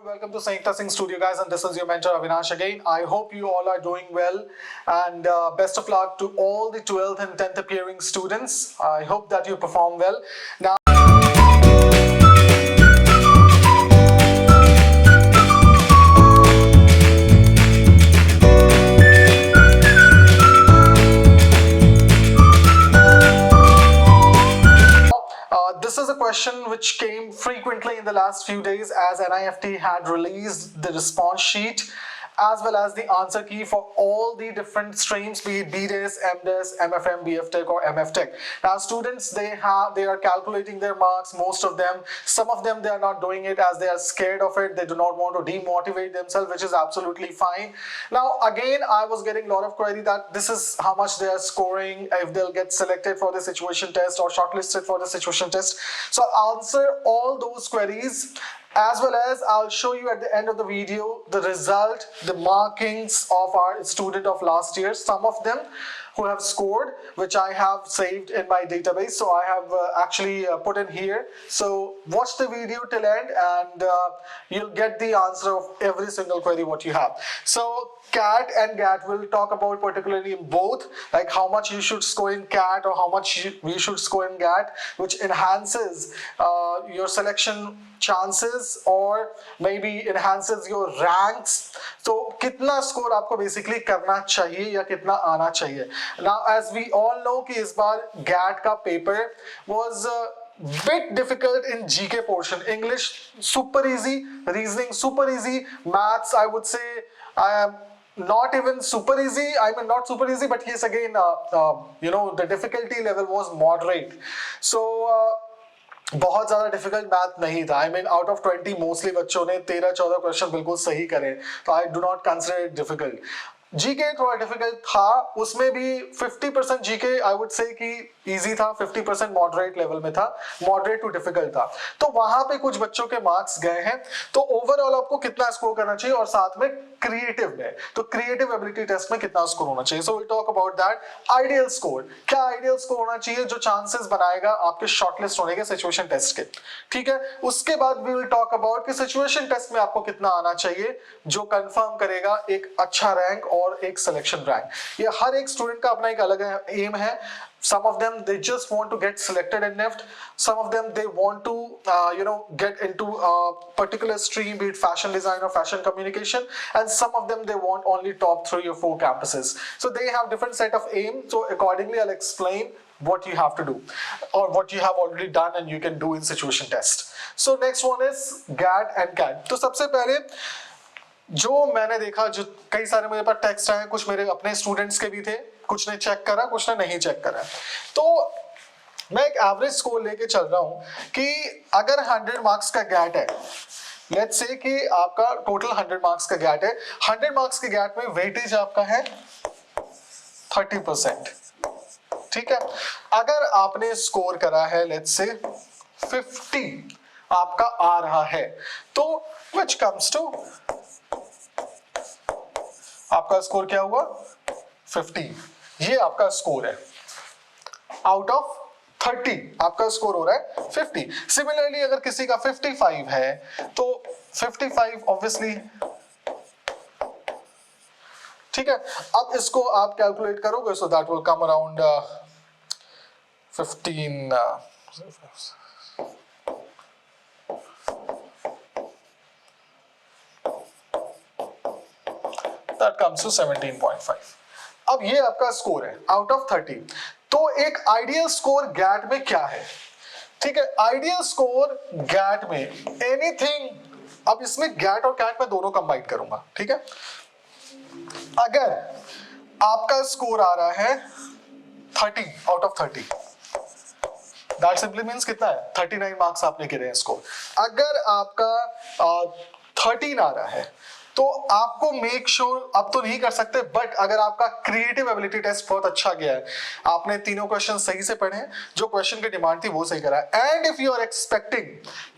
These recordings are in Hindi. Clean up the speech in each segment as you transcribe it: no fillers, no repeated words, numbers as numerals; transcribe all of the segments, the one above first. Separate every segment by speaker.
Speaker 1: welcome to Sankta Singh Studio, guys, and this is your mentor Avinash again. I hope you all are doing well, and best of luck to all the 12th and 10th appearing students. I hope that you perform well. Now, this is a question which came frequently in the last few days as NIFT had released the response sheet as well as the answer key for all the different streams, be it BDes, MDes, MFM, BFTech or MFTech. Now students, they are calculating their marks, most of them. Some of them, they are not doing it as they are scared of it. They do not want to demotivate themselves, which is absolutely fine. Now again, I was getting a lot of query that this is how much they are scoring, if they'll get selected for the situation test or shortlisted for the situation test. So I'll answer all those queries, as well as I'll show you at the end of the video the result, the markings of our student of last year, some of them who have scored, which I have saved in my database. So I have actually put in here. So watch the video till end and you'll get the answer of every single query what you have. So CAT and GAT will talk about particularly in both, like how much you should score in CAT or how much you should score in GAT, which enhances your selection chances or maybe enhances your ranks. So कितना score आपको basically करना चाहिए या कितना आना चाहिए. Now as we all know कि इस बार GAT का paper was bit difficult in GK portion. English super easy, reasoning super easy, maths I would say not even super easy. I mean not super easy, but yes, again you know, the difficulty level was moderate. So बहुत ज़्यादा डिफिकल्ट मैथ नहीं था. I mean out of 20 mostly बच्चों ने 13-14 क्वेश्चन बिल्कुल सही करे, तो I do not consider it difficult. GK थोड़ा डिफिकल्ट था, उसमें भी 50% जीके आई वुड से कि इजी था, 50% मॉडरेट लेवल में था, मॉडरेट टू डिफिकल्ट था. तो वहां पे कुछ बच्चों के मार्क्स गए हैं. तो ओवरऑल आपको कितना स्कोर करना चाहिए और साथ में क्रिएटिव में, तो क्रिएटिव एबिलिटी टेस्ट में कितना स्कोर होना चाहिए. So will talk about that. Ideal score, क्या आइडियल स्कोर होना चाहिए जो चांसेस बनाएगा आपके शॉर्टलिस्ट होने के सिचुएशन टेस्ट के. ठीक है, उसके बाद वी विल टॉक अबाउट कि सिचुएशन टेस्ट में आपको कितना आना चाहिए जो कंफर्म करेगा एक अच्छा रैंक और एक सिलेक्शन रैंक. ये हर एक स्टूडेंट का अपना एक अलग एम है. Some of them they just want to get selected in NIFT. Some of them they want to you know, get into a particular stream, be it fashion design or fashion communication, and some of them they want only top 3 or 4 campuses. So they have different set of aim. So accordingly I'll explain what you have to do or what you have already done and you can do in situation test. So next one is GAT and CAT. तो सबसे पहले जो मैंने देखा, जो कई सारे मेरे पास टेक्स्ट आए, कुछ मेरे अपने स्टूडेंट्स के भी थे, कुछ ने चेक करा, कुछ ने नहीं चेक करा. तो मैं एक एवरेज स्कोर लेके चल रहा हूं कि अगर 100 मार्क्स का गैट है, लेट्स से कि आपका टोटल 100 मार्क्स का गैट है, 100 मार्क्स के गैट में वेटेज आपका है 30%. ठीक है, अगर आपने स्कोर करा है लेट्स से 50 आपका आ रहा है, तो व्हिच कम्स टू आपका स्कोर क्या हुआ 50. ये आपका स्कोर है. आउट ऑफ 30 आपका स्कोर हो रहा है 50. सिमिलरली अगर किसी का 55 है तो 55 ऑब्वियसली, ठीक है. अब इसको आप कैलकुलेट करोगे, so that will come around 15 that comes to 17.5. अब ये आपका स्कोर है आउट ऑफ 30. तो एक आइडियल स्कोर गैट में क्या है. ठीक है, आइडियल स्कोर गैट में एनीथिंग, अब इसमें गैट और कैट में दोनों कंबाइन करूंगा. ठीक है, अगर आपका स्कोर आ रहा है 30 out of 30, that simply means कितना है 39 मार्क्स आपने गिरे हैं स्कोर. अगर आपका 13 आ रहा है तो आपको मेक श्योर, अब तो नहीं कर सकते, बट अगर आपका क्रिएटिव एबिलिटी टेस्ट बहुत अच्छा गया है, आपने तीनों क्वेश्चन सही से पढ़े हैं, जो क्वेश्चन की डिमांड थी वो सही करा है, and if you are expecting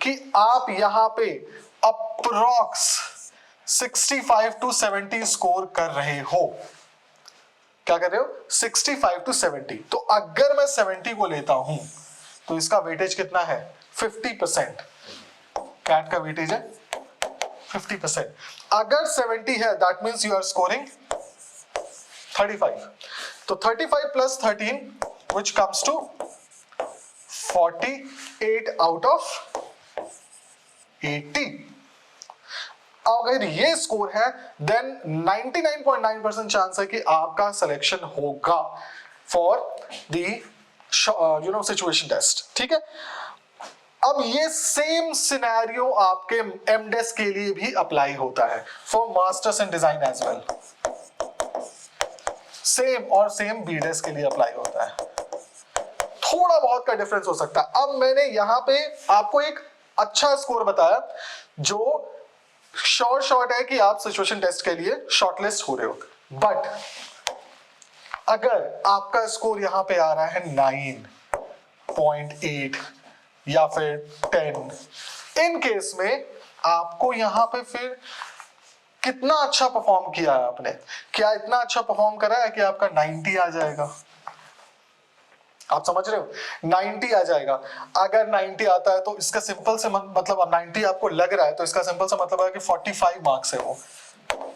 Speaker 1: कि आप यहां पे अप्रॉक्स 65 to 70 स्कोर कर रहे हो, क्या कर रहे हो 65 to 70, तो अगर मैं 70 को लेता हूं तो इसका वेटेज कितना है 50%. कैट का वेटेज है 50%. अगर 70 है that means you are scoring 35. तो 35 plus 13 which comes to 48 out of 80. अगर ये स्कोर है देन 99.9% चांस है कि आपका सिलेक्शन होगा फॉर द सिचुएशन टेस्ट. ठीक है. अब ये सेम सिनेरियो आपके एमडेस के लिए भी अप्लाई होता है for masters in design as well. Same और सेम बीडेस के लिए अप्लाई होता है. थोड़ा बहुत का डिफरेंस हो सकता है. अब मैंने यहां पे आपको एक अच्छा स्कोर बताया जो शॉर्ट है कि आप सिचुएशन टेस्ट के लिए शॉर्टलिस्ट हो रहे हो. बट अगर आपका स्कोर यहां पे आ रहा है 9.8 या फिर 10, इन केस में आपको यहां पे फिर कितना अच्छा परफॉर्म किया है आपने. क्या इतना अच्छा परफॉर्म करा है कि आपका 90 आ जाएगा. आप समझ रहे हो, 90 आ जाएगा. अगर 90 आता है तो इसका सिंपल से मतलब अब 90 आपको लग रहा है तो इसका सिंपल से मतलब है कि 45 मार्क्स है वो.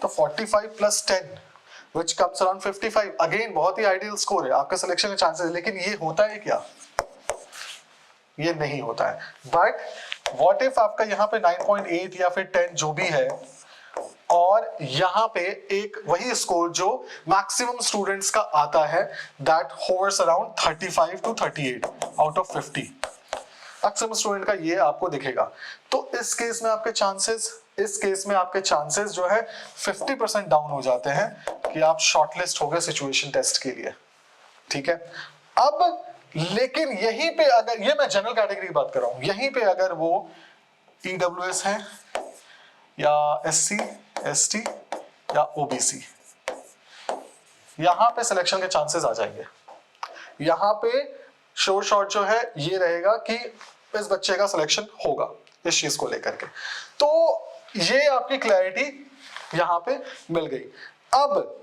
Speaker 1: तो 45 plus 10 which comes around 55. Again बहुत ही आइडियल स्कोर है, आपका सिलेक्शन के चांसेस. लेकिन ये होता है क्या, ये नहीं होता है. बट व्हाट इफ आपका यहाँ पे 9.8 या फिर 10 जो भी है और यहाँ पे एक वही स्कोर जो मैक्सिमम स्टूडेंट्स का आता है that hovers around 35 to 38 out of 50. Maximum student का ये आपको दिखेगा. तो इस केस में आपके चांसेस जो है 50% डाउन हो जाते हैं कि आप शॉर्टलिस्ट हो गए सिचुएशन टेस्ट के लिए. ठीक है. अब लेकिन यहीं पे अगर ये मैं जनरल कैटेगरी की बात कर रहा हूं, यहीं पे अगर वो ईडब्ल्यूएस है या एससी एसटी या ओबीसी, यहां पे सिलेक्शन के चांसेस आ जाएंगे. यहां पे शॉर्ट जो है ये रहेगा कि इस बच्चे का सिलेक्शन होगा इस चीज को लेकर के. तो ये आपकी क्लैरिटी यहां पे मिल गई. अब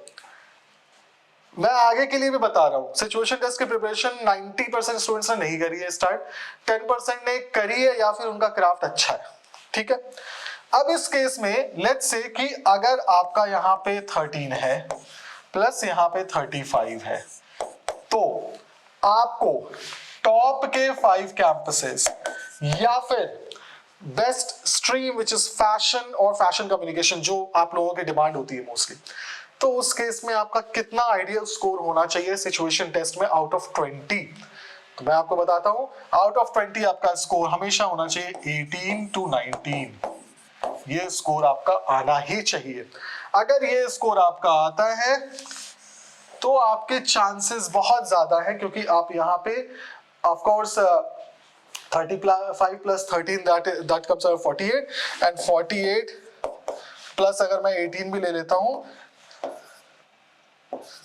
Speaker 1: मैं आगे के लिए भी बता रहा हूं, सिचुएशन टेस्ट की प्रिपरेशन 90% स्टूडेंट्स ने नहीं करी है स्टार्ट, 10% ने करी है या फिर उनका क्राफ्ट अच्छा है. ठीक है. अब इस केस में लेट्स से कि अगर आपका यहां पे 13 है प्लस यहां पे 35 है तो आपको टॉप के 5 कैंपसेस या फिर best stream which is fashion और फैशन कम्युनिकेशन जो आप लोगों की डिमांड होती है मोस्टली, तो उस केस में आपका कितना आइडियल स्कोर होना चाहिए सिचुएशन टेस्ट में आउट ऑफ 20. तो मैं आपको बताता हूं, आउट ऑफ 20 आपका स्कोर हमेशा होना चाहिए 18 to 19. ये स्कोर आपका आना ही चाहिए. अगर ये स्कोर आपका आता है तो आपके चांसेस बहुत ज्यादा है क्योंकि आप यहाँ पे of course 35 plus 13 that comes out 48 and 48 plus अगर मैं 18 भी ले लेता हूं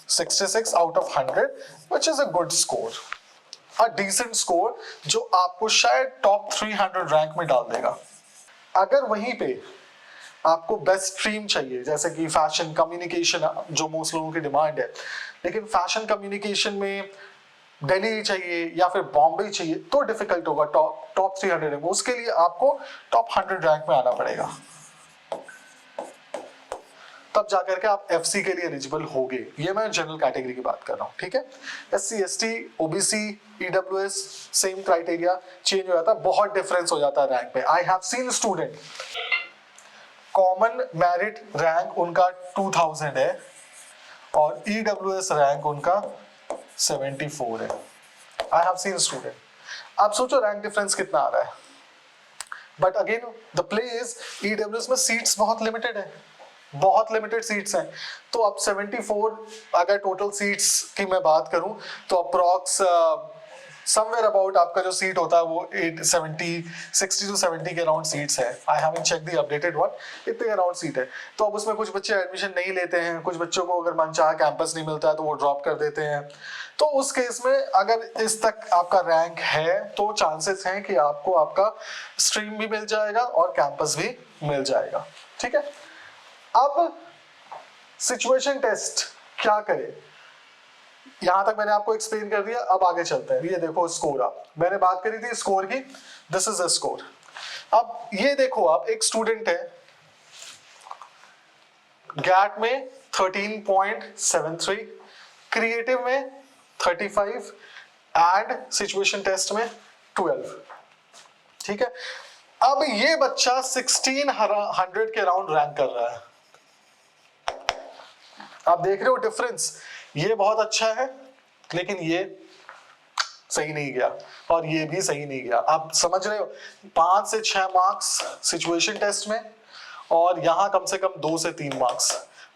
Speaker 1: 66 out of 100 which is a good score, a decent score जो आपको शायद टॉप 300 रैंक में डाल देगा. अगर वहीं पे आपको बेस्ट स्ट्रीम चाहिए जैसे कि फैशन कम्युनिकेशन जो मोस्ट लोगों की डिमांड है, लेकिन फैशन कम्युनिकेशन में दिल्ली चाहिए या फिर बॉम्बे चाहिए तो डिफिकल्ट होगा टॉप 300 में. उसके लिए आपको टॉप 100 रैंक में आना पड़ेगा, तब जाकर के आप एफसी के लिए एलिजिबल होगे. ये मैं जनरल कैटेगरी की बात कर रहा हूँ. ठीक है. SC ST OBC EWS same criteria change हो जाता है, बहुत डिफरेंस हो जाता है रैंक पे. I have seen student common merit rank उनका 2000 है और ईडब्ल्यूएस रैंक उनका 74 है. I have seen student. आप सोचो रैंक डिफरेंस कितना आ रहा है. But again the play is EWS में सीट्स बहुत लिमिटेड है, बहुत लिमिटेड सीट्स हैं. तो अब 74 अगर टोटल सीट्स की मैं बात करूं तो अप्रॉक्स समवेयर अबाउट आपका जो सीट होता है वो 60 to 70 के अराउंड सीट्स है. I haven't check the updated one, इतने अराउंड सीट है. तो अब उसमें कुछ बच्चे एडमिशन नहीं लेते हैं, कुछ बच्चों को अगर मनचाहा कैंपस नहीं मिलता है तो वो ड्रॉप कर देते हैं. तो उस केस में अगर इस तक आपका रैंक है तो चांसेस हैं कि आपको आपका स्ट्रीम भी मिल जाएगा और कैंपस भी मिल जाएगा. ठीक है. अब सिचुएशन टेस्ट क्या करे, यहां तक मैंने आपको एक्सप्लेन कर दिया. अब आगे चलते हैं. ये देखो स्कोर, आप मैंने बात करी थी स्कोर की, दिस इज अ स्कोर. अब ये देखो आप, एक स्टूडेंट है गैट में 13.73, क्रिएटिव में 35 एंड सिचुएशन टेस्ट में 12। ठीक है, अब ये बच्चा 1600 के अराउंड रैंक कर रहा है। आप देख रहे हो डिफरेंस, ये बहुत अच्छा है लेकिन ये सही नहीं गया और ये भी सही नहीं गया। आप समझ रहे हो, 5 से 6 मार्क्स सिचुएशन टेस्ट में और यहां कम से कम 2 से 3 मार्क्स,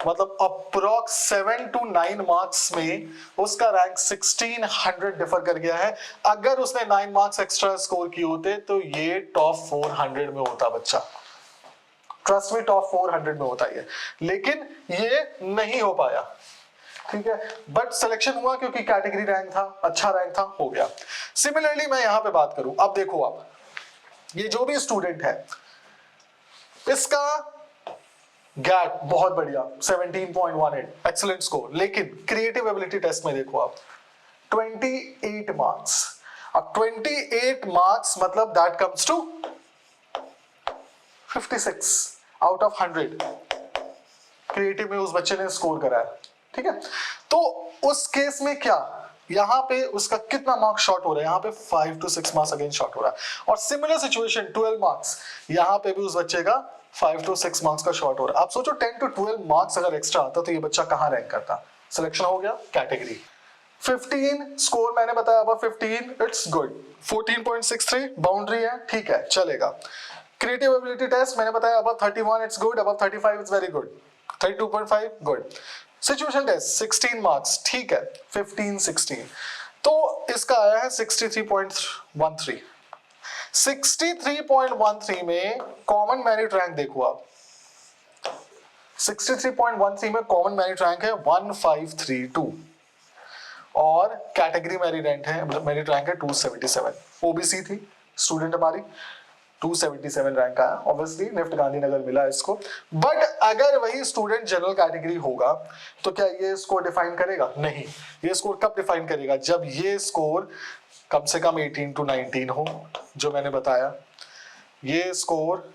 Speaker 1: मतलब अप्रोक्स 7 to 9 मार्क्स में उसका रैंक 1600 डिफर कर गया है। अगर उसने 9 मार्क्स एक्स्ट्रा स्कोर किए होते तो ये टॉप 400 में होता बच्चा, ट्रस्ट में टॉप 400 में होता ये, लेकिन ये नहीं हो पाया। ठीक है, बट सिलेक्शन हुआ क्योंकि कैटेगरी रैंक था, अच्छा रैंक था, हो गया। सिमिलरली मैं यहां पे बात करूं, अब देखो आप, ये जो भी स्टूडेंट है इसका गैट बहुत बढ़िया 17.18 एक्सीलेंट स्कोर, लेकिन क्रिएटिव एबिलिटी टेस्ट में देखो आप 28 मार्क्स। अब 28 मार्क्स मतलब that comes to 56 out of 100 creative में उस बच्चे ने स्कोर करा है। ठीक है, तो उस केस में क्या, यहां पे उसका कितना मार्क्स शॉर्ट हो रहा है, यहां पे 5 to 6 मार्क्स अगेन शॉर्ट हो रहा है। और सिमिलर सिचुएशन 12 मार्क्स, यहां पे भी उस बच्चे का 5 to 6 मार्क्स का शॉर्ट हो रहा है। आप सोचो 10 to 12 मार्क्स अगर एक्स्ट्रा आता तो ये बच्चा कहां रैंक करता। सिलेक्शन हो गया कैटेगरी। 15 स्कोर मैंने बताया, अब 15 इट्स गुड। 14.63 बाउंड्री है, ठीक है, चलेगा। क्रिएटिव एबिलिटी टेस्ट मैंने बताया अब 31 इट्स गुड, अब 35 it's very good, 32.5 good. Situation test 16 marks, ठीक है, 15 16, तो इसका आया है 63.13। 63.13 में कॉमन मेरिट रैंक देखो आप, 63.13 में कॉमन मेरिट रैंक है 1532 और कैटेगरी मेरिट रैंक है 277। ओबीसी थी स्टूडेंट हमारी, 277 रैंक आया, ऑब्वियसली निफ्ट गांधीनगर मिला इसको। बट अगर वही स्टूडेंट जनरल कैटेगरी होगा तो क्या ये स्कोर डिफाइन करेगा? नहीं। ये स्कोर कब डिफाइन करेगा? जब ये स्कोर कम से कम 18 to 19 हो, जो मैंने बताया, ये स्कोर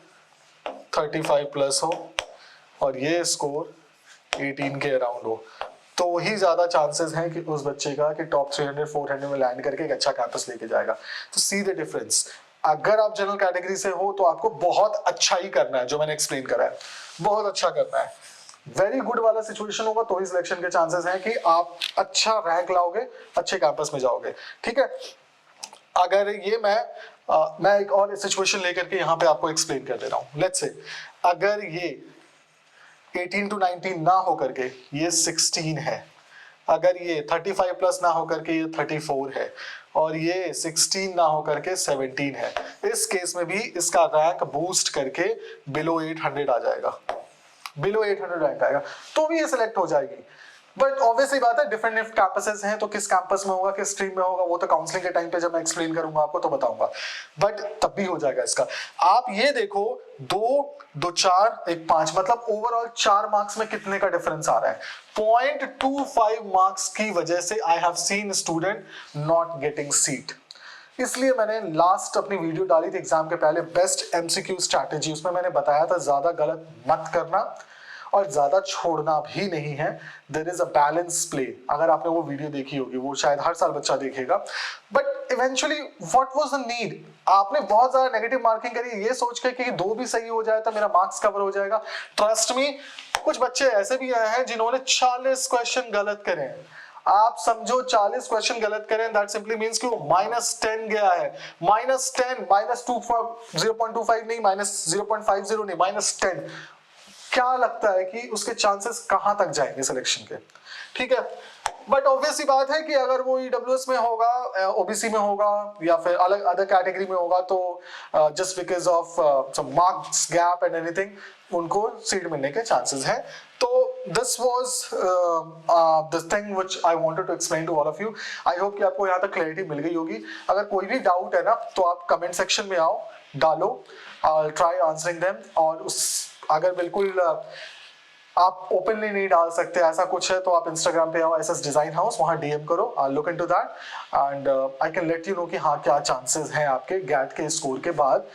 Speaker 1: 35 प्लस हो और ये स्कोर 18 के अराउंड हो, तो ही ज्यादा चांसेस हैं कि उस बच्चे का कि टॉप 300 400 में लैंड करके एक अच्छा कैंपस लेके जाएगा। तो सी द डिफरेंस। अगर आप जनरल कैटेगरी से हो तो आपको बहुत अच्छा ही करना है, जो मैंने एक्सप्लेन करा है, बहुत अच्छा करना है। वेरी गुड वाला सिचुएशन होगा तो ही सिलेक्शन के चांसेस हैं कि आप अच्छा रैंक लाओगे, अच्छे कैंपस में जाओगे। ठीक है, अगर ये मैं एक और सिचुएशन लेकर के यहाँ पे आपको एक्सप्लेन कर दे रहा हूँ। लेट्स से अगर ये 18 to 19 ना होकर के ये 16 है, अगर ये 35 प्लस ना होकर के ये 34 है और ये 16 ना होकर के 17 है, इस केस में भी इसका रैंक बूस्ट करके बिलो 800 आ जाएगा, बिलो 800 रैंक आएगा, तो भी ये सिलेक्ट हो जाएगी। बट ऑब्वियसली बात है, डिफरेंट कैंपसेस हैं, तो किस कैंपस में होगा, किस स्ट्रीम में होगा, वो तो काउंसलिंग के टाइम पे जब मैं एक्सप्लेन करूंगा आपको तो बताऊंगा, बट तब भी हो जाएगा इसका। आप ये देखो 2 4 1 5, मतलब ओवरऑल 4 मार्क्स में कितने का डिफरेंस आ रहा है। 0.25 मार्क्स की वजह से I have seen student not getting seat. इसलिए मैंने लास्ट अपनी वीडियो डाली थी एग्जाम के पहले, बेस्ट एमसीक्यू स्ट्रैटेजी, उसमें मैंने बताया था ज्यादा गलत मत करना और ज्यादा छोड़ना भी नहीं है। There is a balance play. अगर आपने वो वीडियो देखी होगी, वो शायद हर साल बच्चा देखेगा, but eventually what was the need? आपने बहुत ज्यादा नेगेटिव मार्किंग करी ये सोच के कि 2 भी सही हो जाए तो मेरा मार्क्स कवर हो जाएगा। ट्रस्ट मी, कुछ बच्चे ऐसे भी आए हैं जिन्होंने 40 क्वेश्चन गलत करे हैं। आप समझो 40 क्वेश्चन गलत करें, दैट सिंपली मींस कि वो -10 गया है। -10, -0.25 नहीं, -0.50 नहीं, -10। क्या लगता है कि उसके चांसेस कहां तक जाएंगे सिलेक्शन के? ठीक है, बट ऑब्वियसली बात है कि अगर वो ईडब्ल्यूएस में होगा, ओबीसी में होगा या फिर अलग अदर कैटेगरी में होगा, तो just because of some marks gap and anything उनको सीट मिलने के चांसेस हैं। तो this was the thing which I wanted to explain to all of you. I hope कि आपको यहाँ तक क्लैरिटी मिल गई होगी। अगर कोई भी डाउट है ना तो आप कमेंट सेक्शन में आओ, डालो, I will try answering them. और उस अगर बिल्कुल आप ओपनली नहीं डाल सकते ऐसा कुछ है तो आप इंस्टाग्राम पे आओ, एसएस डिजाइन हाउस, वहां डीएम करो, I look into that and I can let you know कि हाँ क्या चांसेस हैं आपके गैट के स्कोर के बाद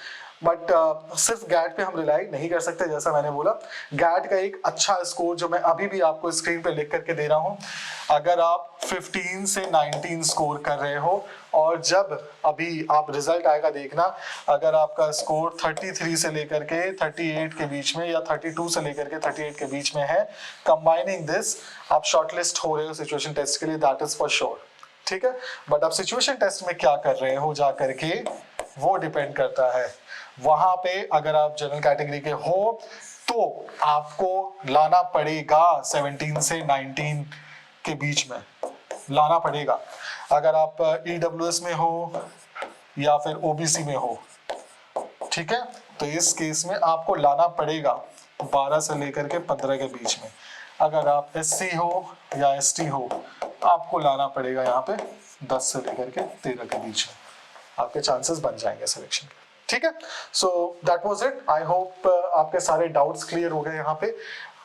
Speaker 1: बट सिर्फ गैट पे हम रिलाई नहीं कर सकते। जैसा मैंने बोला, गैट का एक अच्छा स्कोर जो मैं अभी भी आपको स्क्रीन पे लिख करके दे रहा हूँ, अगर आप 15 से 19 स्कोर कर रहे हो और जब अभी आप रिजल्ट आएगा देखना, अगर आपका स्कोर 33 से लेकर के 38 के बीच में या 32 से लेकर के 38 के बीच में है, कंबाइनिंग दिस, आप शॉर्टलिस्ट हो रहे हो सिचुएशन टेस्ट के लिए, दैट इज फॉर श्योर। ठीक है, बट आप सिचुएशन टेस्ट में क्या कर रहे हो जा करके वो डिपेंड करता है। वहां पे अगर आप जनरल कैटेगरी के हो तो आपको लाना पड़ेगा 17 से 19 के बीच में लाना पड़ेगा। अगर आप EWS में हो या फिर OBC में हो, ठीक है, तो इस केस में आपको लाना पड़ेगा 12 से लेकर के 15 के बीच में। अगर आप SC हो या ST हो, आपको लाना पड़ेगा यहाँ पे 10 से लेकर के 13 के बीच में, आपके चांसेस बन जाएंगे सिलेक्शन के। ठीक है, so that was it. I hope आपके सारे डाउट्स क्लियर हो गए यहाँ पे।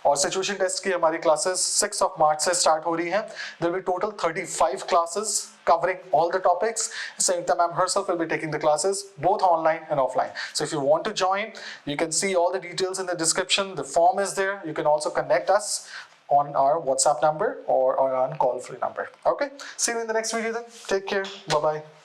Speaker 1: और सिचुएशन टेस्ट की हमारी क्लासेस 6 मार्च से स्टार्ट हो रही हैं। There will be total 35 classes covering all the topics. Sangeeta ma'am herself will be taking the classes both online and offline. So if you want to join, you can see all the details in the description. The form is there. You can also connect us on our WhatsApp number or on call free number. Okay, see you in the next video then. Take care. Bye bye.